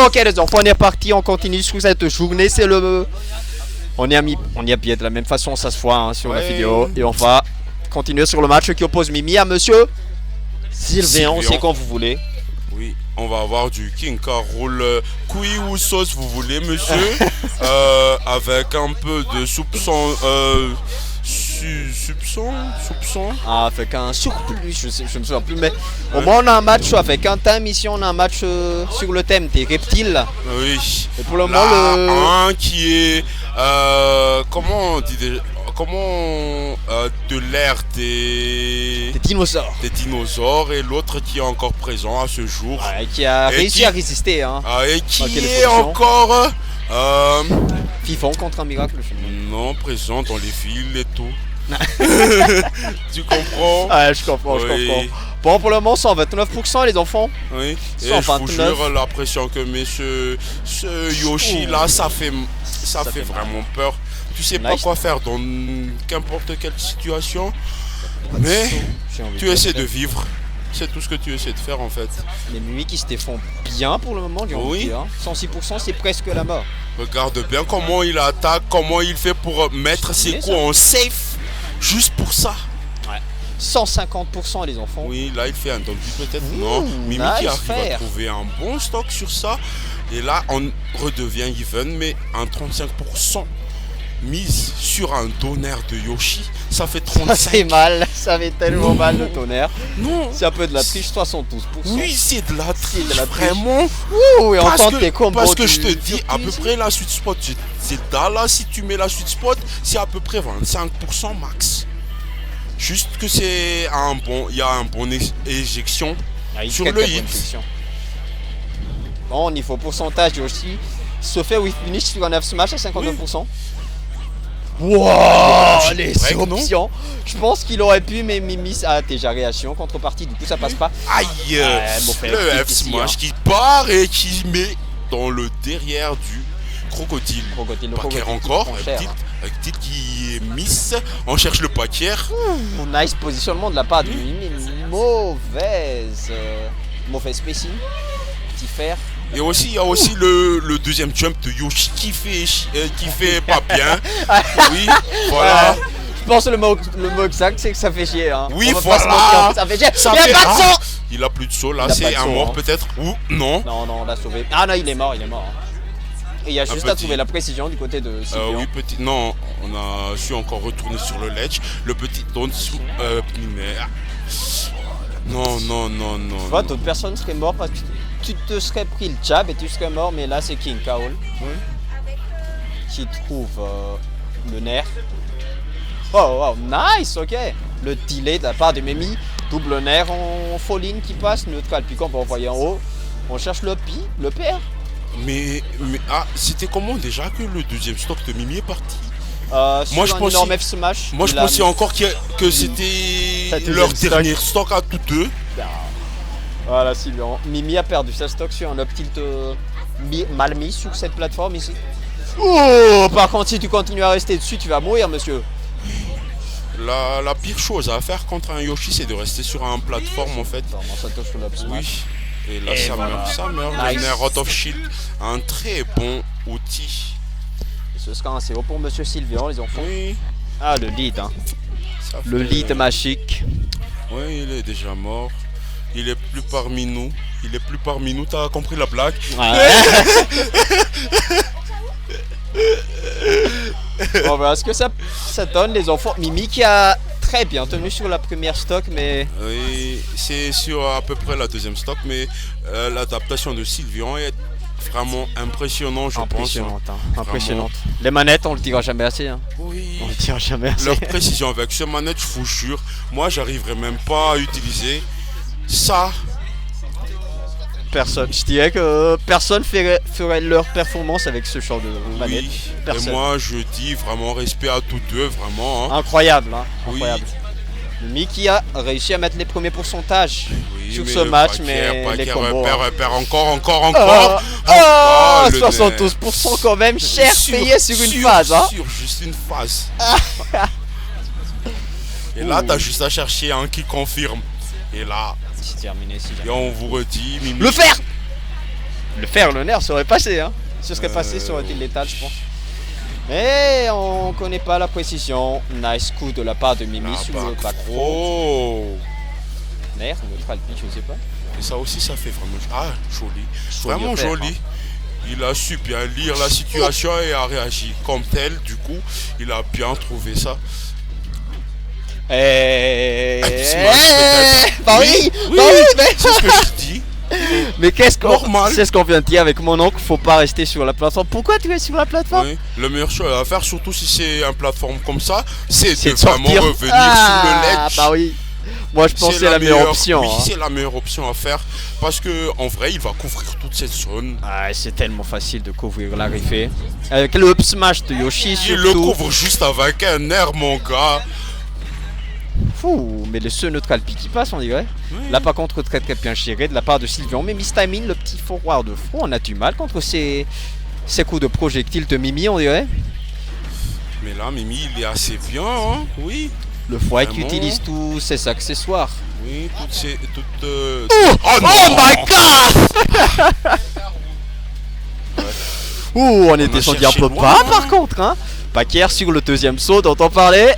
Ok les enfants, on est parti, on continue sur cette journée, c'est le... On est habillé de la même façon, ça se voit hein, sur la vidéo. Et on va continuer sur le match qui oppose Mimi à monsieur Sylvain, c'est quand vous voulez. Oui, on va avoir du King Carol cuit ou sauce vous voulez monsieur. Avec un peu de soupçon... soupçon. Ah, avec un surplus, je me souviens plus, mais au moins on a un match avec un thème ici, on a un match sur le thème des reptiles. Oui. Et pour le moment, un qui est comment on dit de l'ère des dinosaures. Des dinosaures et l'autre qui est encore présent à ce jour. Ouais, qui a réussi à résister. Hein, et qui est encore Fifon contre un miracle. Non, présent dans les fils et tout. Tu comprends? Ouais, je comprends. Bon, pour le moment, 129% les enfants. Oui, 129. et je vous jure, la pression que met ce Yoshi là, ça fait vraiment peur. Tu sais pas quoi faire dans n'importe quelle situation, mais tu essaies de vivre. C'est tout ce que tu essaies de faire en fait. Les Mimi qui se défendent bien pour le moment, oui. 106% c'est presque la mort. Regarde bien comment il attaque, comment il fait pour mettre ses coups en safe. Juste pour ça. Ouais. 150% les enfants. Oui, là il fait un double peut-être. Non, Mimi qui arrive à trouver un bon stock sur ça. Et là on redevient even, mais un 35%. Mise sur un tonnerre de Yoshi, ça fait 35. Ça fait mal, ça fait tellement mal le tonnerre. Non, c'est un peu de la triche, 72%. Oui, c'est de la triche, vraiment. Ouh, et on tente tes combos. Parce que je te dis, à peu près la sweet spot, c'est là, si tu mets la sweet spot, c'est à peu près 25% max. Juste que c'est un bon, il y a un bon éjection sur le hit. Bon, niveau pourcentage Yoshi, se fait with finish sur un 9 smash à 52%. Wow, les options. Je pense qu'il aurait pu, mais Mimi a déjà réaction. Contrepartie, du coup, ça passe pas. Aïe, le F smash qui part et qui met dans le derrière du crocodile. Paquet encore, petite qui est miss. On cherche le paquet. Nice positionnement de la part de Mimi. Mauvaise spécie. Petit fer. Et aussi, il y a aussi le deuxième jump de Yoshi qui fait pas bien. Oui, voilà. Je pense que le mot exact, c'est que ça fait chier. Hein. Oui, voilà. Ça fait chier. Il a pas de saut. Il a plus de saut. Là, c'est un mort peut-être. Ou non. Non, on l'a sauvé. Ah non, il est mort. Et il y a juste à trouver la précision du côté de Sylvain. Oui, petit. Non, on a su encore retourner sur le ledge. Le petit don't. Non. Tu vois, d'autres personnes seraient mortes parce que tu te serais pris le jab et tu serais mort, mais là c'est King Carol qui trouve le nerf. Oh, nice, ok. Le delay de la part de Mimi, double nerf en fall-in qui passe, neutral, puis quand on va envoyer en haut, on cherche le PR. Mais c'était comment déjà que le deuxième stock de Mimi est parti? Moi je pensais encore que c'était leur dernier stock à tous deux. Voilà, Sylvain. Mimi a perdu sa stock sur un up tilt mal mis sur cette plateforme ici. Oh, par contre, si tu continues à rester dessus, tu vas mourir, monsieur. La pire chose à faire contre un Yoshi, c'est de rester sur un plateforme en fait. Oui. Et là, ça meurt. Nice. Le Nerf Out of Shield, un très bon outil. Ce sera un CO pour monsieur Sylvain, les enfants. Oui. Ah, le lead, hein. Le lead magique. Oui, il est déjà mort. Il est plus parmi nous. T'as compris la blague? Ouais. Bon, voilà ce que ça donne, les enfants. Mimi qui a très bien tenu sur la première stock, mais... Oui, c'est sur à peu près la deuxième stock, mais l'adaptation de Sylvain est vraiment impressionnant, je pense. Impressionnante. Les manettes, on le dira jamais assez. Hein. Oui. On le dira jamais assez. Leur précision avec ces manettes, je vous jure, moi j'arriverai même pas à utiliser ça. Personne. Je dirais que personne ferait leur performance avec ce genre de manette. Oui. Et moi je dis vraiment respect à tous deux, vraiment. Hein. Incroyable, hein. Incroyable. Mimi qui a réussi à mettre les premiers pourcentages sur ce match, mais les combos... Repère encore. 72% quand même, cher payé sur une phase. Hein. Sur juste une phase. Et là, t'as juste à chercher un qui confirme. Et là, c'est terminé. Et on vous redit... Le fer. Le fer, le nerf serait passé, hein. Ce serait passé, ça aurait été létal, je pense. Mais on connaît pas la précision. Nice coup de la part de Mimi sur le back Oh. Nerf, neutral pitch, je sais pas. Et ça aussi, ça fait vraiment... Ah, joli. Vraiment faire, joli. hein. Il a su bien lire la situation et a réagi comme tel. Du coup, il a bien trouvé ça. Bah oui, c'est ce que je dis. Mais qu'est-ce qu'on Normal. c'est ce qu'on vient de dire avec mon oncle, faut pas rester sur la plateforme. Pourquoi tu es sur la plateforme? Oui. Le meilleur choix à faire, surtout si c'est une plateforme comme ça, c'est de sortir. vraiment revenir sur le ledge. Bah oui. Moi je pense que c'est la meilleure option. Oui, hein. c'est la meilleure option à faire parce que en vrai, il va couvrir toute cette zone. Ah, c'est tellement facile de couvrir l'arrivée. Avec le up smash de Yoshi Il le surtout. couvre juste avec un air, mon gars. Fou, mais le seul neutral pick qui passe, on dirait. Oui. Là, par contre, très très bien géré de la part de Sylvian. Mais Miss Timing, le petit forward de fou, on a du mal contre ces coups de projectile de Mimi, on dirait. Mais là, Mimi, il est assez bien, hein. Oui. Le foie qui Vraiment. utilise tous ses accessoires. Oui, toutes ces... Oh my god! Ouh, on est descendu un peu bas par contre, hein. Paquer sur le deuxième saut dont on parlait.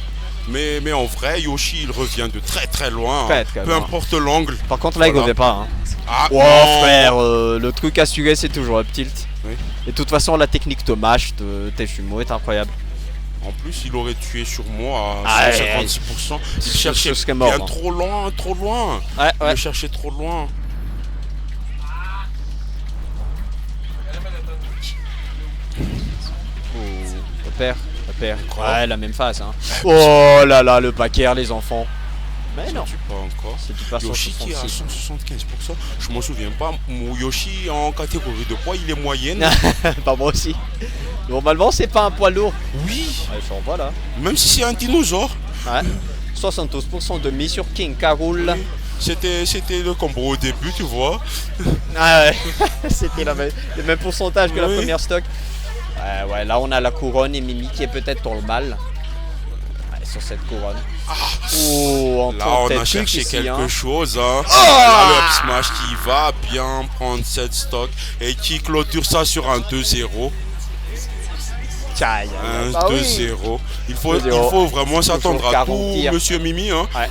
Mais en vrai, Yoshi, il revient de très très loin. Très, hein. très Peu loin. importe l'angle. Par contre, là, il Voilà. revient pas. Hein. Ah, Oh non. frère, le truc assuré, c'est toujours le tilt. Oui. Et de toute façon, la technique de mash de Teshumo est incroyable. En plus, il aurait tué sur moi Ah, à ouais. 56%. Il Ce cherchait serait mort, bien hein. trop loin, trop loin. Ouais, Il ouais. le cherchait trop loin. Le père. Ouais, la même phase. Hein. Oh là là, le Paquer, les enfants. Mais non, Je sais pas encore. c'est du pas Yoshi qui est à 166. 175%. Je m'en souviens pas. Mon Yoshi en catégorie de poids, il est moyenne. Pas moi aussi. Normalement, c'est pas un poids lourd. Oui. Ouais, je vois là. Même si c'est un dinosaure. Ouais. 72% de mise sur King Carol. C'était le combo au début, tu vois. Ah ouais. C'était le même pourcentage que la Oui. première stock. Ouais, là on a la couronne et Mimi qui est peut-être dans le mal. Ouais, sur cette couronne. Oh, Là, on a cherché ici, quelque hein. chose. Hein. Là, le up smash qui va bien prendre cette stock et qui clôture ça sur un 2-0. Aïe, Un bah oui. 2-0. Il faut 2-0. vraiment s'attendre à tout, garantir. monsieur Mimi. Hein. Ouais.